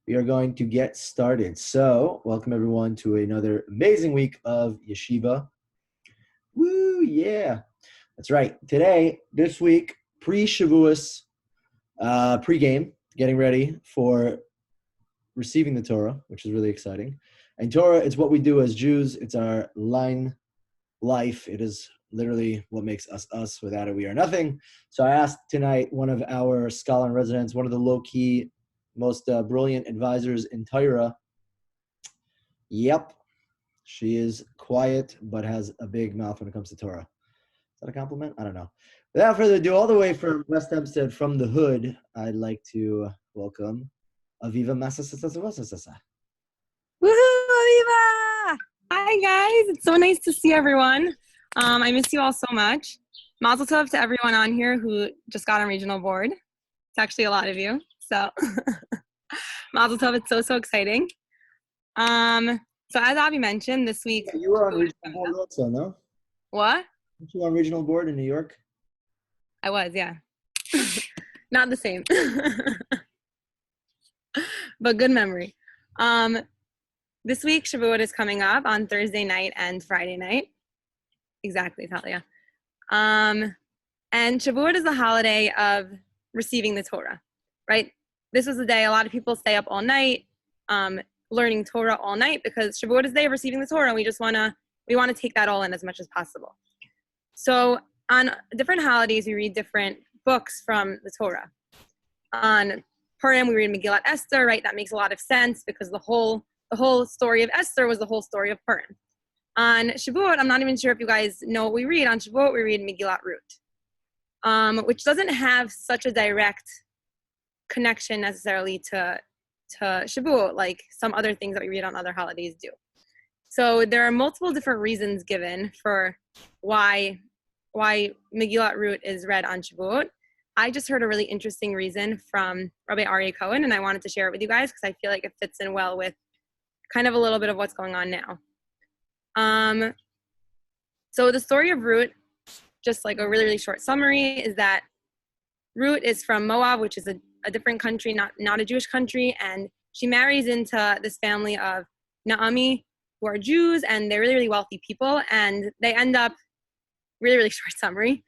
we are going to get started. So, welcome everyone to another amazing week of Yeshiva. Woo, yeah. That's right. This week, pre-Shavuos, pre-game, getting ready for receiving the Torah, which is really exciting. And Torah, it's what we do as Jews. It's our line life. It is literally what makes us us. Without it, we are nothing. So I asked tonight one of our scholar in residence, one of the low-key, most brilliant advisors in Torah. Yep, she is quiet, but has a big mouth when it comes to Torah. Is that a compliment? I don't know. Without further ado, all the way from West Hempstead, from the hood, I'd like to welcome Aviva Masasasasasasa. Woohoo, Aviva! Hi, guys. It's so nice to see everyone. I miss you all so much. Mazel tov to everyone on here who just got on regional board. It's actually a lot of you. So, Mazel tov. It's so exciting. So as Avi mentioned, this week... Yeah, you were on regional board also, no? What? Weren't you on regional board in New York? I was, yeah. Not the same. But good memory. This week, Shavuot is coming up on Thursday night and Friday night. Exactly, Talia. And Shavuot is the holiday of receiving the Torah, right? This was the day a lot of people stay up all night, learning Torah all night, because Shavuot is the day of receiving the Torah, and we want to take that all in as much as possible. So on different holidays, we read different books from the Torah. On Purim, we read Megillat Esther, right? That makes a lot of sense because the whole story of Esther was the whole story of Purim. On Shavuot, I'm not even sure if you guys know what we read. On Shavuot, we read Megillat Ruth, which doesn't have such a direct connection necessarily to Shavuot, like some other things that we read on other holidays do. So there are multiple different reasons given for why Megillat Ruth is read on Shavuot. I just heard a really interesting reason from Rabbi Aryeh Cohen, and I wanted to share it with you guys because I feel like it fits in well with kind of a little bit of what's going on now. So the story of Ruth, just like a really, really short summary, is that Ruth is from Moab, which is a different country, not a Jewish country, and she marries into this family of Naomi, who are Jews, and they're really, really wealthy people, and they end up, really, really short summary,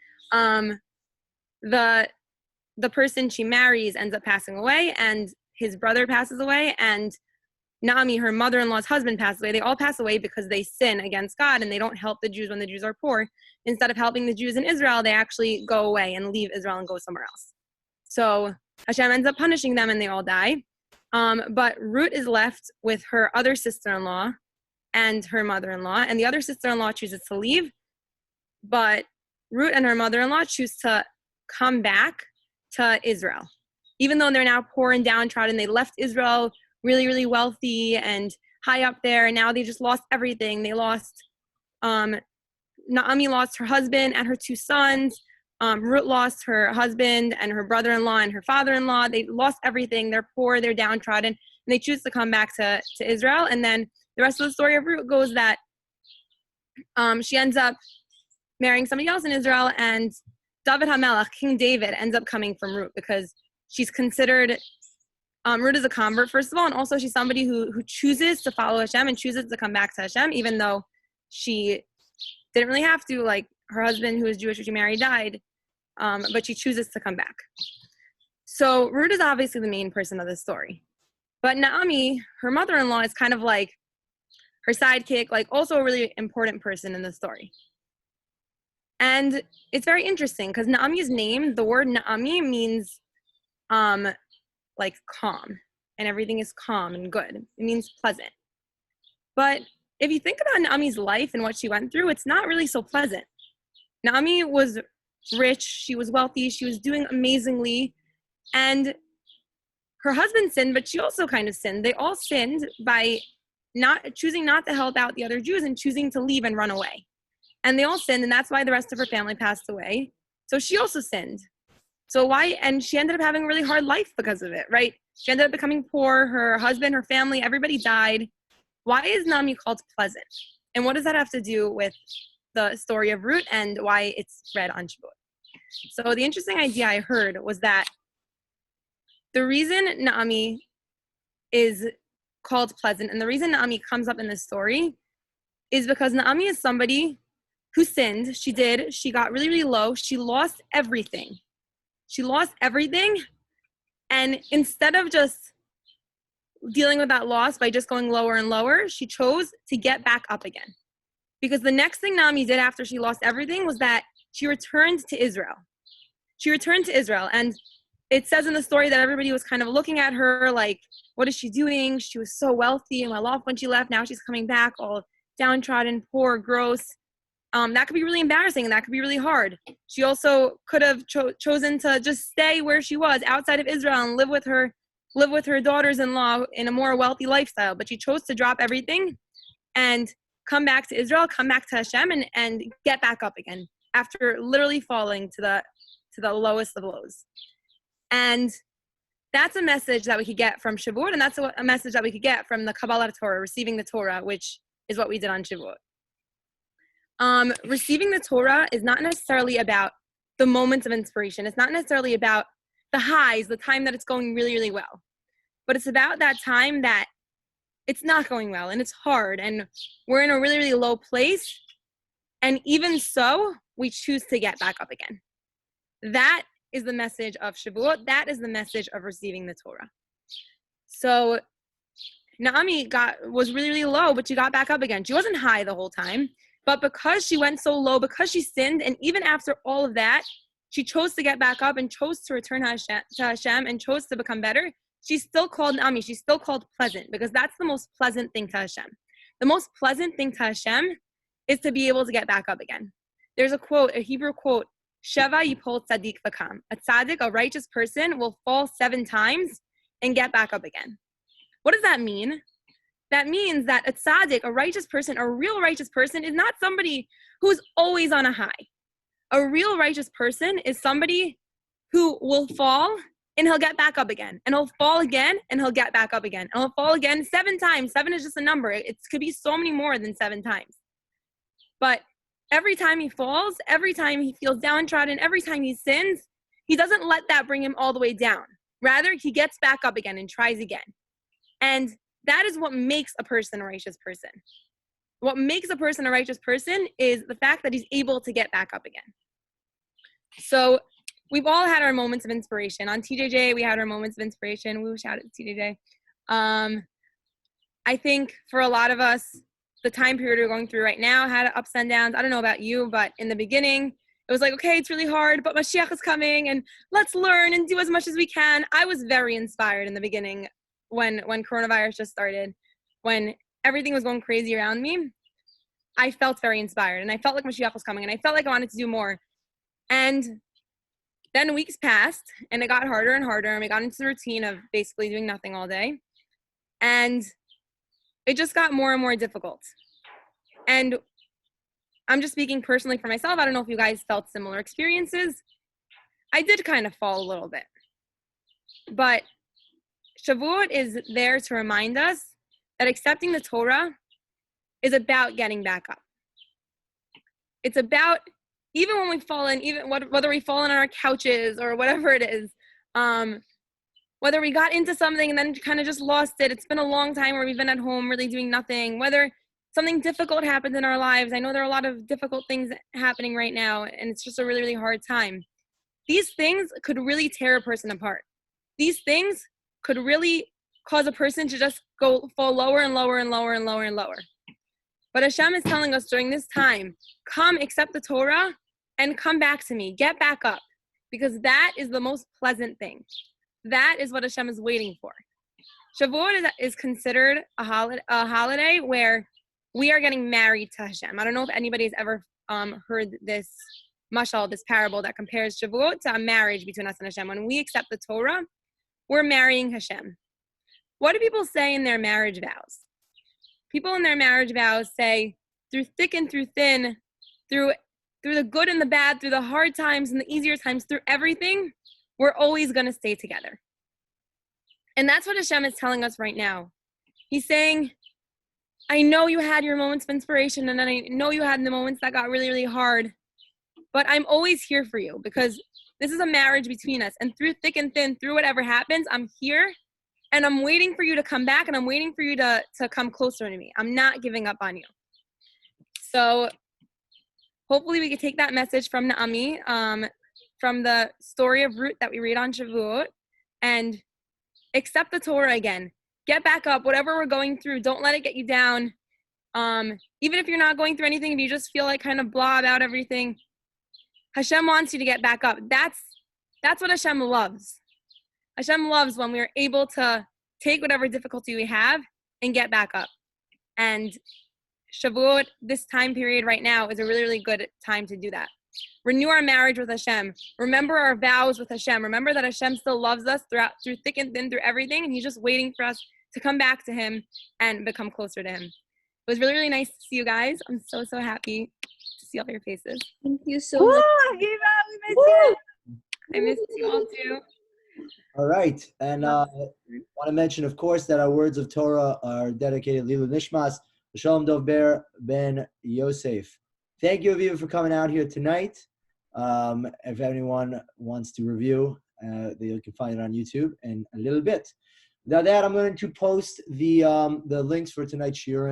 the person she marries ends up passing away, and his brother passes away, and Naomi, her mother-in-law's husband, passes away. They all pass away because they sin against God, and they don't help the Jews when the Jews are poor. Instead of helping the Jews in Israel, they actually go away and leave Israel and go somewhere else. So Hashem ends up punishing them, and they all die. But Ruth is left with her other sister-in-law and her mother-in-law, and the other sister-in-law chooses to leave, but Ruth and her mother-in-law choose to come back to Israel. Even though they're now poor and downtrodden, they left Israel really, really wealthy and high up there, and now they just lost everything. They lost, Naomi lost her husband and her two sons. Ruth lost her husband and her brother-in-law and her father-in-law. They lost everything. They're poor, they're downtrodden, and they choose to come back to Israel. And then the rest of the story of Ruth goes that she ends up marrying somebody else in Israel, and David HaMelech, King David, ends up coming from Ruth because she's considered, Ruth is a convert, first of all, and also she's somebody who chooses to follow Hashem and chooses to come back to Hashem, even though she didn't really have to. Like, her husband, who was Jewish, who she married, died, but she chooses to come back. So Ruth is obviously the main person of this story. But Naomi, her mother-in-law, is kind of like her sidekick, like also a really important person in the story. And it's very interesting because Naomi's name, the word Naomi means like calm, and everything is calm and good. It means pleasant. But if you think about Naomi's life and what she went through, it's not really so pleasant. Naomi was rich, she was wealthy, she was doing amazingly, and her husband sinned, but she also kind of sinned. They all sinned by choosing not to help out the other Jews and choosing to leave and run away. And they all sinned, and that's why the rest of her family passed away. So she also sinned. And she ended up having a really hard life because of it, right? She ended up becoming poor, her husband, her family, everybody died. Why is Naomi called pleasant? And what does that have to do with the story of Ruth and why it's read on Shavuot? So the interesting idea I heard was that the reason Naomi is called pleasant. And the reason Naomi comes up in this story is because Naomi is somebody who sinned. She did. She got really, really low. She lost everything. She lost everything. And instead of just dealing with that loss by just going lower and lower, she chose to get back up again. Because the next thing Naomi did after she lost everything was that she returned to Israel. She returned to Israel. And it says in the story that everybody was kind of looking at her like, what is she doing? She was so wealthy and well off when she left. Now she's coming back all downtrodden, poor, gross. That could be really embarrassing and that could be really hard. She also could have chosen to just stay where she was outside of Israel and live with her daughters-in-law in a more wealthy lifestyle. But she chose to drop everything and come back to Israel, come back to Hashem, and get back up again after literally falling to the lowest of lows. And that's a message that we could get from Shavuot, and that's a message that we could get from the Kabbalah Torah, receiving the Torah, which is what we did on Shavuot. Receiving the Torah is not necessarily about the moments of inspiration. It's not necessarily about the highs, the time that it's going really, really well. But it's about that time that it's not going well and it's hard and we're in a really, really low place. And even so, we choose to get back up again. That is the message of Shavuot. That is the message of receiving the Torah. So Naomi was really, really low, but she got back up again. She wasn't high the whole time. But because she went so low, because she sinned, and even after all of that, she chose to get back up and chose to return to Hashem and chose to become better. She's still called Naomi. She's still called pleasant because that's the most pleasant thing to Hashem. The most pleasant thing to Hashem is to be able to get back up again. There's a quote, a Hebrew quote, Sheva yipol tzadik v'kam. A tzaddik, a righteous person, will fall 7 times and get back up again. What does that mean? That means that a tzaddik, a righteous person, a real righteous person is not somebody who's always on a high. A real righteous person is somebody who will fall and he'll get back up again. And he'll fall again and he'll get back up again. And he'll fall again 7 times. 7 is just a number. It could be so many more than 7 times. But every time he falls, every time he feels downtrodden, every time he sins, he doesn't let that bring him all the way down. Rather, he gets back up again and tries again. And that is what makes a person a righteous person. What makes a person a righteous person is the fact that he's able to get back up again. So we've all had our moments of inspiration. On TJJ, we had our moments of inspiration. We shout at TJJ. I think for a lot of us, the time period we're going through right now had ups and downs. I don't know about you, but in the beginning, it was like, okay, it's really hard, but Mashiach is coming and let's learn and do as much as we can. I was very inspired in the beginning when coronavirus just started, when everything was going crazy around me. I felt very inspired and I felt like Mashiach was coming and I felt like I wanted to do more. And then weeks passed and it got harder and harder and we got into the routine of basically doing nothing all day. And it just got more and more difficult. And I'm just speaking personally for myself. I don't know if you guys felt similar experiences. I did kind of fall a little bit. But Shavuot is there to remind us that accepting the Torah is about getting back up. It's about, even when we've fallen, whether we fall on our couches or whatever it is, whether we got into something and then kind of just lost it. It's been a long time where we've been at home really doing nothing. Whether something difficult happened in our lives. I know there are a lot of difficult things happening right now, and it's just a really, really hard time. These things could really tear a person apart. These things could really cause a person to just fall lower and lower and lower and lower and lower. But Hashem is telling us during this time, come accept the Torah and come back to me. Get back up. Because that is the most pleasant thing. That is what Hashem is waiting for. Shavuot is considered a holiday where we are getting married to Hashem. I don't know if anybody has ever heard this mashal, this parable that compares Shavuot to a marriage between us and Hashem. When we accept the Torah, we're marrying Hashem. What do people say in their marriage vows? People in their marriage vows say, through thick and through thin, through the good and the bad, through the hard times and the easier times, through everything, we're always going to stay together. And that's what Hashem is telling us right now. He's saying, I know you had your moments of inspiration, and I know you had the moments that got really, really hard, but I'm always here for you because this is a marriage between us. And through thick and thin, through whatever happens, I'm here And I'm waiting for you to come back, and I'm waiting for you to come closer to me. I'm not giving up on you. So hopefully we can take that message from Naomi, from the story of Ruth that we read on Shavuot, and accept the Torah again. Get back up. Whatever we're going through, don't let it get you down. Even if you're not going through anything, if you just feel like kind of blah about everything, Hashem wants you to get back up. That's what Hashem loves. Hashem loves when we're able to take whatever difficulty we have and get back up. And Shavuot, this time period right now, is a really, really good time to do that. Renew our marriage with Hashem. Remember our vows with Hashem. Remember that Hashem still loves us through thick and thin, through everything, and He's just waiting for us to come back to Him and become closer to Him. It was really, really nice to see you guys. I'm so, so happy to see all your faces. Thank you so much. Aviva, we miss you. I missed you all too. All right. And I want to mention, of course, that our words of Torah are dedicated to Lilu Nishmas, Shalom Dovber Ben Yosef. Thank you, Aviva, for coming out here tonight. If anyone wants to review, you can find it on YouTube in a little bit. Without that, I'm going to post the links for tonight's shiurim